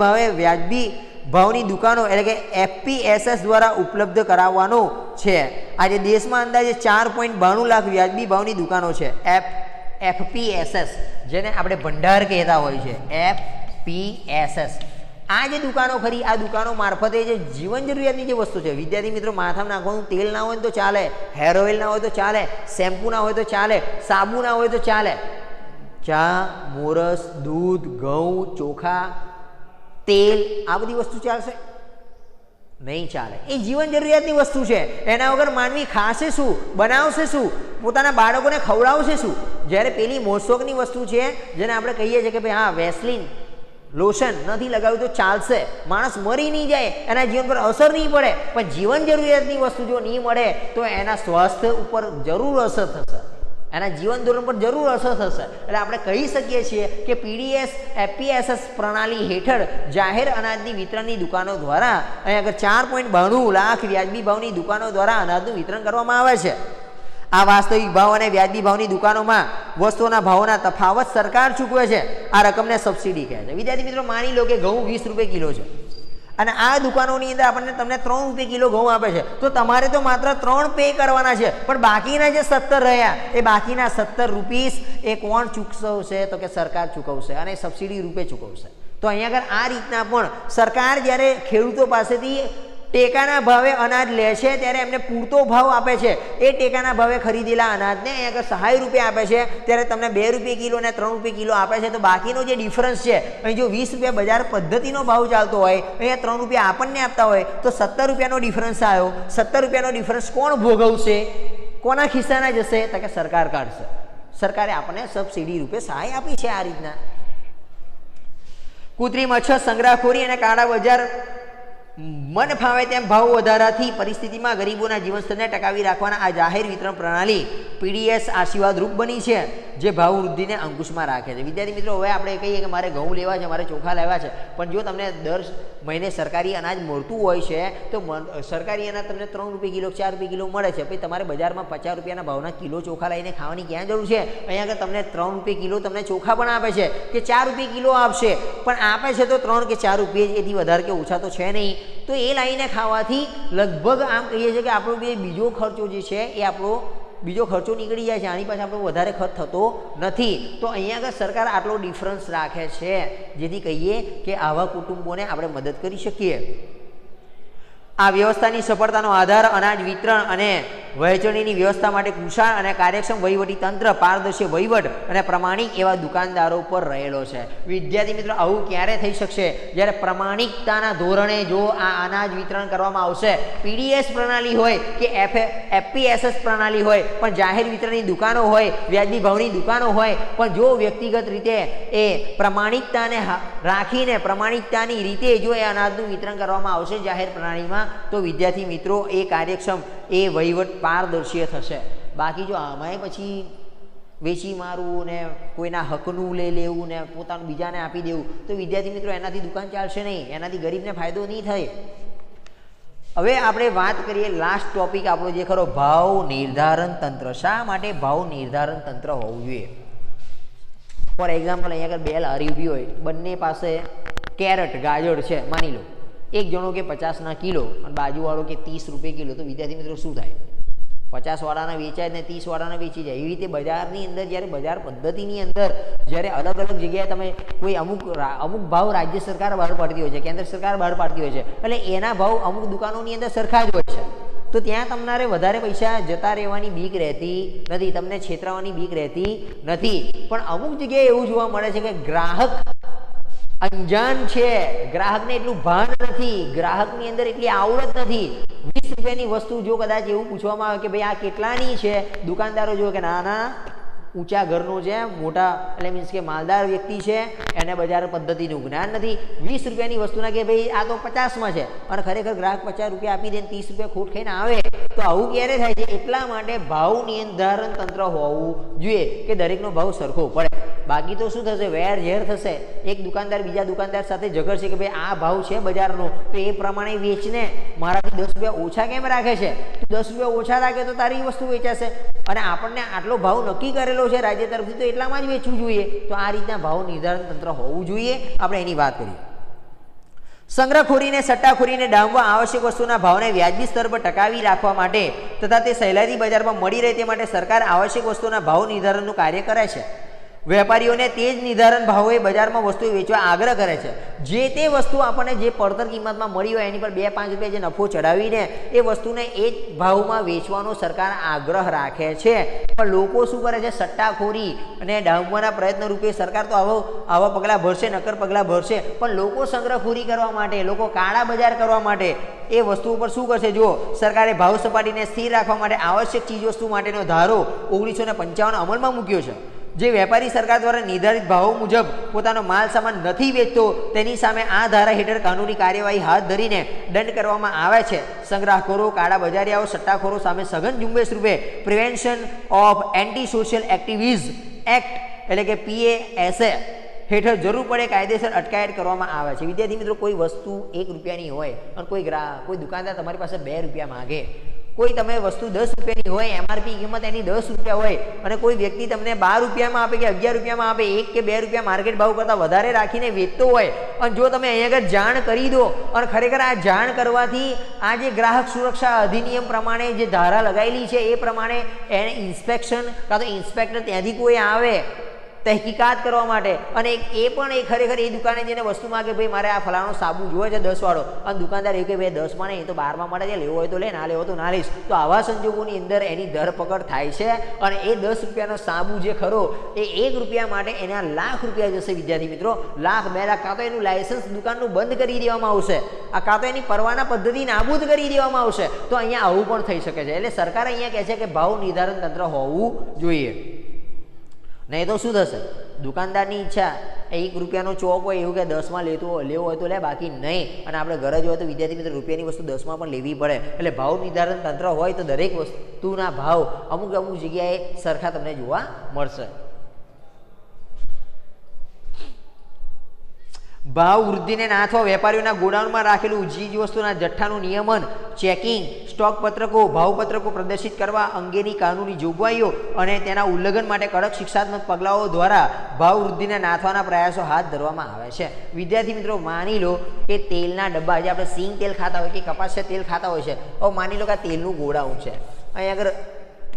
ભાવની દુકાનો એટલે કે એફપીએસએસ દ્વારા ઉપલબ્ધ કરાવવાનો છે. આજે દેશમાં અંદાજે 4.92 લાખ વ્યાજબી ભાવની દુકાનો છે. એફપીએસએસ જેને આપણે ભંડાર કહેતા હોય છે, એફપીએસએસ. આ જે દુકાનો ખરી આ દુકાનો મારફતે જે જીવન જરૂરિયાતની જે વસ્તુ છે વિદ્યાર્થી મિત્રો, માથામાં નાખવાનું તેલ ના હોય તો ચાલે, હેર ઓઇલ ના હોય તો ચાલે, શેમ્પુ ના હોય તો ચાલે, સાબુ ના હોય તો ચાલે, ચા, મોરસ, દૂધ, ઘઉં, ચોખા, તેલ આ બધી વસ્તુ ચાલશે? નહીં ચાલે. એ જીવન જરૂરિયાતની વસ્તુ છે. એના વગર માનવી ખાશે શું, બનાવશે શું, પોતાના બાળકોને ખવડાવશે શું? જ્યારે પેલી મોજશોખની વસ્તુ છે જેને આપણે કહીએ છીએ કે ભાઈ હા વેસ્લિન લોશન નથી લગાવ્યું તો ચાલશે, માણસ મરી નહીં જાય, એના જીવન પર અસર નહીં પડે, પણ જીવન જરૂરિયાતની વસ્તુ જો નહીં મળે તો એના સ્વાસ્થ્ય ઉપર જરૂર અસર થશે, એના જીવન ધોરણ પર જરૂર અસર થશે. એટલે આપણે કહી શકીએ છીએ કે પીડીએસ એફપીએસએસ પ્રણાલી હેઠળ જાહેર અનાજની વિતરણની દુકાનો દ્વારા અહીંયા આગળ 4.92 લાખ વ્યાજબી ભાવની દુકાનો દ્વારા અનાજનું વિતરણ કરવામાં આવે છે. આ વાસ્તવિક ભાવ અને વ્યાજબી ભાવની દુકાનોમાં વસ્તુઓના ભાવોના તફાવત સરકાર ચૂકવે છે. આ રકમને સબસિડી કહે છે. વિદ્યાર્થી મિત્રો, માની લો કે ઘઉં ₹20 કિલો છે અને આ દુકાનોની અંદર આપણને તમને ₹3 કિલો ઘઉં આપે છે તો તમારે તો માત્ર 3 પે કરવાના છે, પણ બાકીના જે 17 રહ્યા એ બાકીના ₹17 એ કોણ ચૂકવશે? તો કે સરકાર ચૂકવશે અને સબસિડી રૂપે ચૂકવશે. તો અહીંયા આગળ આ રીતના પણ સરકાર જ્યારે ખેડૂતો પાસેથી ટેકાના ભાવે અનાજ લે છે ત્યારે એમને પૂરતો ભાવ આપે છે. એ ટેકાના ભાવે ખરીદેલા અનાજને અહીંયા આગળ સહાય રૂપે આપે છે ત્યારે તમને ₹2 કિલો અને ₹3 કિલો આપે છે. તો બાકીનો જે ડિફરન્સ છે, અહીં જો ₹20 બજાર પદ્ધતિનો ભાવ ચાલતો હોય, અહીંયા ₹3 આપણને આપતા હોય તો ₹17નો ડિફરન્સ આવ્યો. ₹17નો ડિફરન્સ કોણ ભોગવશે? કોના ખિસ્સાના જશે? તો કે સરકાર કાઢશે. સરકારે આપણને સબસિડી રૂપે સહાય આપી છે. આ રીતના કૃત્રિમ અછત, સંગ્રહખોરી અને કાળા બજાર મન ફાવે તેમ ભાવ વધારાથી પરિસ્થિતિમાં ગરીબોના જીવન સ્તરને ટકાવી રાખવાના આ જાહેર વિતરણ પ્રણાલી પીડીએસ આશીર્વાદ રૂપ બની છે, જે ભાવ વૃદ્ધિને અંકુશમાં રાખે છે. વિદ્યાર્થી મિત્રો, હવે આપણે કહીએ કે મારે ઘઉં લેવા છે, મારે ચોખા લેવા છે, પણ જો તમને દર મહિને સરકારી અનાજ મળતું હોય છે તો સરકારી અનાજ તમને 3 રૂપિયા કિલો 4 રૂપિયા કિલો મળે છે, પછી તમારે બજારમાં 50 રૂપિયાના ભાવના કિલો ચોખા લઈને ખાવાની ક્યાં જરૂર છે? અહીંયા આગળ તમને 3 રૂપિયા કિલો તમને ચોખા પણ આપે છે કે 4 રૂપિયા કિલો આપશે, પણ આપે છે તો 3 કે 4 રૂપિયા, એથી વધારે કે ઓછા તો છે નહીં. તો એ લાવીને ખાવાથી લગભગ આમ કહીએ છીએ કે આપણો બીજો ખર્ચો જે છે એ આપણો બીજો ખર્ચો નીકળી જાય છે, આની પાસે આપણો વધારે ખર્ચ થતો નથી. તો અહીંયા આગળ સરકાર આટલો ડિફરન્સ રાખે છે, જેથી કહીએ કે આવા કુટુંબોને આપણે મદદ કરી શકીએ. આ વ્યવસ્થાની સફળતાનો આધાર અનાજ વિતરણ અને વહેંચણીની વ્યવસ્થા માટે કુશળ અને કાર્યક્ષમ વહીવટી તંત્ર, પારદર્શી વહીવટ અને પ્રમાણિક એવા દુકાનદારો પર રહેલો છે. વિદ્યાર્થી મિત્રો, આવું ક્યારે થઈ શકશે? જ્યારે પ્રમાણિકતાના ધોરણે જો આ અનાજ વિતરણ કરવામાં આવશે. પીડીએસ પ્રણાલી હોય કે એફપીએસએસ પ્રણાલી હોય, પણ જાહેર વિતરણની દુકાનો હોય, વ્યાજબી ભાવની દુકાનો હોય, પણ જો વ્યક્તિગત રીતે એ પ્રમાણિકતાને રાખીને પ્રમાણિકતાની રીતે જો એ અનાજનું વિતરણ કરવામાં આવશે જાહેર પ્રણાલીમાં, તો વિદ્યાર્થી મિત્રો એ કાર્યક્ષમ એ વહીવટ પારદર્શી થશે. બાકી જો આમાંય પછી વેચી મારવું ને કોઈના હકનું લઈ લેવું ને પોતાનું બીજાને આપી દેવું, તો વિદ્યાર્થી મિત્રો એનાથી દુકાન ચાલશે નહીં, એનાથી ગરીબને ફાયદો નહીં થાય. હવે આપણે વાત કરીએ લાસ્ટ ટોપિક આપણો જે ખરો ભાવ નિર્ધારણ તંત્ર. શા માટે ભાવ નિર્ધારણ તંત્ર હોવું જોઈએ? ફોર એક્ઝામ્પલ, અહીંયા આગળ 2 લારી ઊભી હોય, બંને પાસે કેરેટ ગાજર છે, માની લો એક જણો કે 50ના કિલો અને બાજુવાળો કે 30 રૂપિયા કિલો, તો વિદ્યાર્થી મિત્રો શું થાય? 50 વાળાના વેચાય ને 30 વાળાના વેચી જાય. એવી રીતે બજારની અંદર જ્યારે બજાર પદ્ધતિની અંદર જ્યારે અલગ અલગ જગ્યાએ તમે કોઈ અમુક ભાવ રાજ્ય સરકાર બહાર પાડતી હોય છે, કેન્દ્ર સરકાર બહાર પાડતી હોય છે, એટલે એના ભાવ અમુક દુકાનોની અંદર સરખા જ હોય છે, તો ત્યાં તમારે વધારે પૈસા જતા રહેવાની બીક રહેતી નથી, તમને છેતરાવાની બીક રહેતી નથી. પણ અમુક જગ્યાએ એવું જોવા મળે છે કે ગ્રાહક અંજાન છે, ગ્રાહકને એટલું ભાન નથી, ગ્રાહકની અંદર એટલી આવડત નથી. 20 રૂપિયાની વસ્તુ જો કદાચ એવું પૂછવામાં આવે કે ભાઈ આ કેટલાની છે, દુકાનદારો જો કે નાના ઊંચા ઘરનો છે, મોટા એટલે મીન્સ કે માલદાર વ્યક્તિ છે, એને બજાર પદ્ધતિનું જ્ઞાન નથી. 20 રૂપિયાની વસ્તુના કે ભાઈ આ તો 50માં છે, અને ખરેખર ગ્રાહક 50 રૂપિયા આપી દે 30 રૂપિયા ખોટ ખાઈને આવે, તો આવું ક્યારે થાય છે? એટલા માટે ભાવ નિર્ધારણ તંત્ર હોવું જોઈએ કે દરેકનો ભાવ સરખો પડે. બાકી તો શું થશે? વેર ઝેર થશે. એક દુકાનદાર બીજા દુકાનદાર સાથે ઝઘડશે કે ભાઈ આ ભાવ છે બજારનો, તો એ પ્રમાણે વેચને, મારાથી 10 રૂપિયા ઓછા કેમ રાખે છે? તું 10 રૂપિયા ઓછા રાખે તો તારી વસ્તુ વેચાશે, અને આપણને આટલો ભાવ નક્કી કરેલો છે રાજ્ય તરફથી, તો એટલામાં જ વેચવું જોઈએ. તો આ રીતના ભાવ નિર્ધારણ તંત્ર હોવું જોઈએ. આપણે એની વાત કરીએ. સંગ્રહખોરીને સટ્ટાખોરીને ડામવા આવશ્યક વસ્તુના ભાવને વ્યાજબી સ્તર પર ટકાવી રાખવા માટે તથા તે સહેલાઈથી બજારમાં મળી રહે તે માટે સરકાર આવશ્યક વસ્તુના ભાવ નિર્ધારણનું કાર્ય કરે છે. વેપારીઓને તે જ નિર્ધારણ ભાવોએ બજારમાં વસ્તુ વેચવા આગ્રહ કરે છે. જે તે વસ્તુ આપણને જે પડતર કિંમતમાં મળી હોય એની પર 2-5 રૂપિયા જે નફો ચડાવીને એ વસ્તુને એ જ ભાવમાં વેચવાનો સરકાર આગ્રહ રાખે છે. પણ લોકો શું કરે છે? સટ્ટાખોરી અને ડામવાના પ્રયત્ન રૂપે સરકાર તો આવા પગલાં ભરશે, નક્કર પગલાં ભરશે, પણ લોકો સંગ્રહખોરી કરવા માટે, લોકો કાળા બજાર કરવા માટે એ વસ્તુ ઉપર શું કરશે? જો સરકારે ભાવ સપાટીને સ્થિર રાખવા માટે આવશ્યક ચીજવસ્તુ માટેનો ધારો 1955 અમલમાં મૂક્યો છે. જે વેપારી સરકાર દ્વારા નિર્ધારિત ભાવો મુજબ પોતાનો માલ સામાન નથી વેચતો તેની સામે આ ધારા હેઠળ કાનૂની કાર્યવાહી હાથ ધરીને દંડ કરવામાં આવે છે. સંગ્રહખોરો, કાળા બજારિયાઓ, સટ્ટાખોરો સામે સઘન ઝુંબેશ રૂપે prevention of anti social activism act એટલે કે PASA હેઠળ જરૂર પડે કાયદેસર અટકાયત કરવામાં આવે છે. વિદ્યાર્થી મિત્રો, કોઈ વસ્તુ 1 રૂપિયાની હોય અને કોઈ દુકાનદાર તમારી પાસે 2 રૂપિયા માગે, કોઈ તમે વસ્તુ 10 રૂપિયાની હોય, MRP કિંમત એની 10 રૂપિયા હોય, અને કોઈ વ્યક્તિ તમને 12 રૂપિયામાં આપે કે 11 રૂપિયામાં આપે, 1 કે 2 રૂપિયા માર્કેટ ભાવ કરતાં વધારે રાખીને વેચતો હોય, અને જો તમે અહીંયા આગળ જાણ કરી દો, અને ખરેખર આ જાણ કરવાથી આ જે ગ્રાહક સુરક્ષા અધિનિયમ પ્રમાણે જે ધારા લગાવેલી છે એ પ્રમાણે એને ઇન્સ્પેક્શન કાં તો ઇન્સ્પેક્ટર ત્યાંથી કોઈ આવે તહેકીકાત કરવા માટે, અને એ પણ એ ખરેખર એ દુકાને જઈને વસ્તુ માગે, ભાઈ મારે આ ફલાણો સાબુ જોવે છે 10 વાળો, અને દુકાનદાર એવું કે ભાઈ 10માં નહીં, એ તો 12માં મળે છે, લેવો હોય તો લે, ના લેવો તો ના લઈશ, તો આવા સંજોગોની અંદર એની ધરપકડ થાય છે, અને એ 10 રૂપિયાનો સાબુ જે ખરો એ 1 રૂપિયા માટે એના લાખ રૂપિયા જશે. વિદ્યાર્થી મિત્રો, લાખ 2 લાખ, કાં તો એનું લાયસન્સ દુકાનનું બંધ કરી દેવામાં આવશે, આ કાં તો એની પરવાના પદ્ધતિ નાબૂદ કરી દેવામાં આવશે. તો અહીંયા આવું પણ થઈ શકે છે. એટલે સરકાર અહીંયા કહે છે કે ભાવ નિર્ધારણ તંત્ર હોવું જોઈએ. નહીં તો શું થશે? દુકાનદારની ઈચ્છા 1 રૂપિયાનો ચોક હોય એવું કે 10માં લેવો હોય તો લે, બાકી નહીં. અને આપણે ગરજ હોય તો વિદ્યાર્થી મિત્રો રૂપિયાની વસ્તુ 10માં પણ લેવી પડે. એટલે ભાવ નિર્ધારણ તંત્ર હોય તો દરેક વસ્તુના ભાવ અમુક જગ્યાએ સરખા તમને જોવા મળશે. ભાવ વૃદ્ધિને નાથવા વેપારીઓના ગોડાઉનમાં રાખેલું ચીજ વસ્તુના જથ્થાનું નિયમન, ચેકિંગ, સ્ટોક પત્રકો, ભાવપત્રકો પ્રદર્શિત કરવા અંગેની કાનૂની જોગવાઈઓ અને તેના ઉલ્લંઘન માટે કડક શિક્ષાત્મક પગલાઓ દ્વારા ભાવ વૃદ્ધિને નાથવાના પ્રયાસો હાથ ધરવામાં આવે છે. વિદ્યાર્થી મિત્રો, માની લો કે તેલના ડબ્બા, જે આપણે સિંગ તેલ ખાતા હોય કે કપાસિયા તેલ ખાતા હોય છે, હવે માની લો કે આ તેલનું ગોડાઉન છે. અહીં આગળ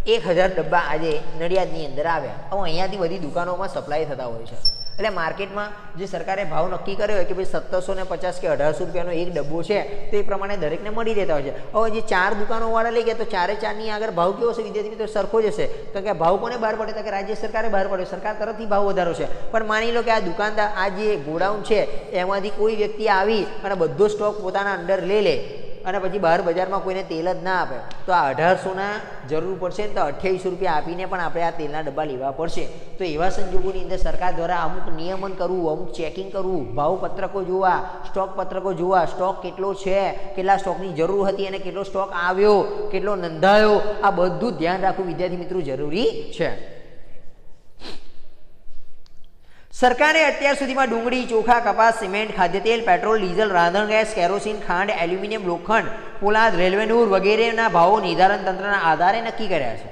1000 ડબ્બા આજે નડિયાદની અંદર આવ્યા. હવે અહીંયાથી બધી દુકાનોમાં સપ્લાય થતા હોય છે. એટલે માર્કેટમાં જે સરકારે ભાવ નક્કી કર્યો હોય કે ભાઈ 1750 કે 1800 રૂપિયાનો એક ડબ્બો છે, તો એ પ્રમાણે દરેકને મળી રહેતા હોય છે. હવે જે 4 દુકાનોવાળા લઈ ગયા તો 4ની આગળ ભાવ કેવો છે વિદ્યાર્થી મિત્રો? સરખો જ હશે. તો કે ભાવ કોને બહાર પડે? તો કે રાજ્ય સરકારે બહાર પડ્યો, સરકાર તરફથી ભાવ વધારો છે. પણ માની લો કે આ દુકાનદાર, આ જે ગોડાઉન છે એમાંથી કોઈ વ્યક્તિ આવી અને બધો સ્ટોક પોતાના અંદર લઈ લે અને પછી બહાર બજારમાં કોઈને તેલ જ ના આપે, તો આ 1800ના જરૂર પડશે ને તો 2800 રૂપિયા આપીને પણ આપણે આ તેલના ડબ્બા લેવા પડશે. તો એવા સંજોગોની અંદર સરકાર દ્વારા અમુક નિયમન કરવું, અમુક ચેકિંગ કરવું, ભાવપત્રકો જોવા, સ્ટોક પત્રકો જોવા, સ્ટોક કેટલો છે, કેટલા સ્ટોકની જરૂર હતી અને કેટલો સ્ટોક આવ્યો, કેટલો નોંધાયો, આ બધું ધ્યાન રાખવું વિદ્યાર્થી મિત્રો જરૂરી છે. સરકારે અત્યાર સુધીમાં ડુંગળી, ચોખા, કપાસ, સિમેન્ટ, ખાદ્યતેલ, પેટ્રોલ, ડીઝલ, રાંધણ ગેસ, કેરોસીન, ખાંડ, એલ્યુમિનિયમ, લોખંડ, પોલાદ, રેલવે નૂર વગેરેના ભાવો નિર્ધારણ તંત્રના આધારે નક્કી કર્યા છે.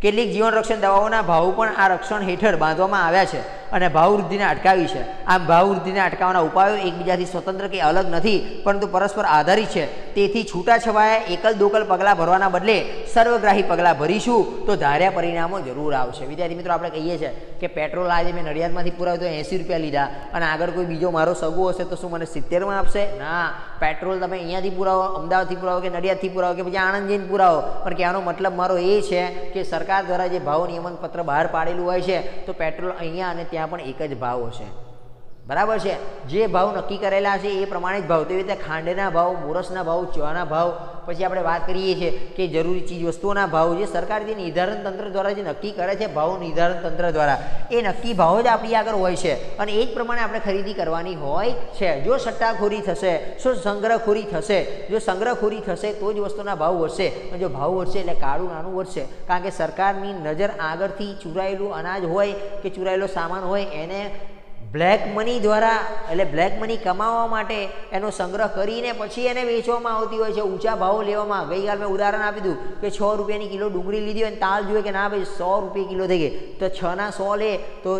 કેટલીક જીવન રક્ષણ દવાઓના ભાવો પણ આ રક્ષણ હેઠળ બાંધવામાં આવ્યા છે અને ભાવ વૃદ્ધિને અટકાવી છે. આમ ભાવ વૃદ્ધિને અટકાવવાના ઉપાયો એકબીજાથી સ્વતંત્ર કે અલગ નથી, પરંતુ પરસ્પર આધારિત છે. તેથી છૂટાછવાયા એકલ દોકલ પગલાં ભરવાના બદલે સર્વગ્રાહી પગલાં ભરીશું તો ધાર્યા પરિણામો જરૂર આવશે. વિદ્યાર્થી મિત્રો, આપણે કહીએ છીએ કે પેટ્રોલ આજે મેં નડિયાદમાંથી પુરાવ્યું તો 80 રૂપિયા લીધા અને આગળ કોઈ બીજો મારો સગો હશે તો શું મને 70માં આપશે? ના, પેટ્રોલ તમે અહીંયાથી પુરાવો, અમદાવાદથી પુરાવો કે નડિયાદથી પુરાવો કે પછી આણંદ જઈને પુરાવો, પણ કહેવાનો મતલબ મારો એ છે કે સરકાર દ્વારા જે ભાવ નિયમન પત્ર બહાર પાડેલું હોય છે તો પેટ્રોલ અહીંયા અને ત્યાં પણ એક જ ભાવ હશે. બરાબર છે? જે ભાવ નક્કી કરેલા છે એ પ્રમાણે જ ભાવ. તેવી રીતે ખાંડના ભાવ, મોરસના ભાવ, ચાના ભાવ, પછી આપણે વાત કરીએ છીએ કે જરૂરી ચીજ વસ્તુઓના ભાવ જે સરકાર જે નિર્ધારણ તંત્ર દ્વારા જે નક્કી કરે છે, ભાવ નિર્ધારણ તંત્ર દ્વારા, એ નક્કી ભાવ જ આપણી આગળ હોય છે અને એ જ પ્રમાણે આપણે ખરીદી કરવાની હોય છે. જો સટ્ટાખોરી થશે, જો સંગ્રહખોરી થશે, જો સંગ્રહખોરી થશે તો જ વસ્તુના ભાવ વધશે. અને જો ભાવ વધશે એટલે કાળું નાનું વધશે, કારણ કે સરકારની નજર આગળથી ચૂરાયેલું અનાજ હોય કે ચૂરાયેલો સામાન હોય એને બ્લેક મની દ્વારા, એટલે બ્લેક મની કમાવા માટે એનો સંગ્રહ કરીને પછી એને વેચવામાં આવતી હોય છે, ઊંચા ભાવો લેવામાં. ગઈકાલ મેં ઉદાહરણ આપી દીધું કે 6 રૂપિયાની કિલો ડુંગળી લીધી હોય અને તાલ જોઈએ કે ના ભાઈ 100 રૂપિયા કિલો થઈ ગઈ, તો 6ના 100 લે તો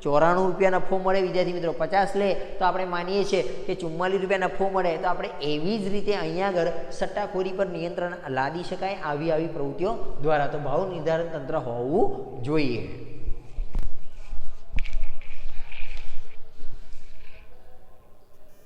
94 રૂપિયા નફો મળે. વિદ્યાર્થી મિત્રો, 50 લે તો આપણે માનીએ છીએ કે 44 રૂપિયા નફો મળે. તો આપણે એવી જ રીતે અહીંયા આગળ સટ્ટાખોરી પર નિયંત્રણ લાદી શકાય આવી પ્રવૃત્તિઓ દ્વારા. તો ભાવ નિર્ધારણ તંત્ર હોવું જોઈએ.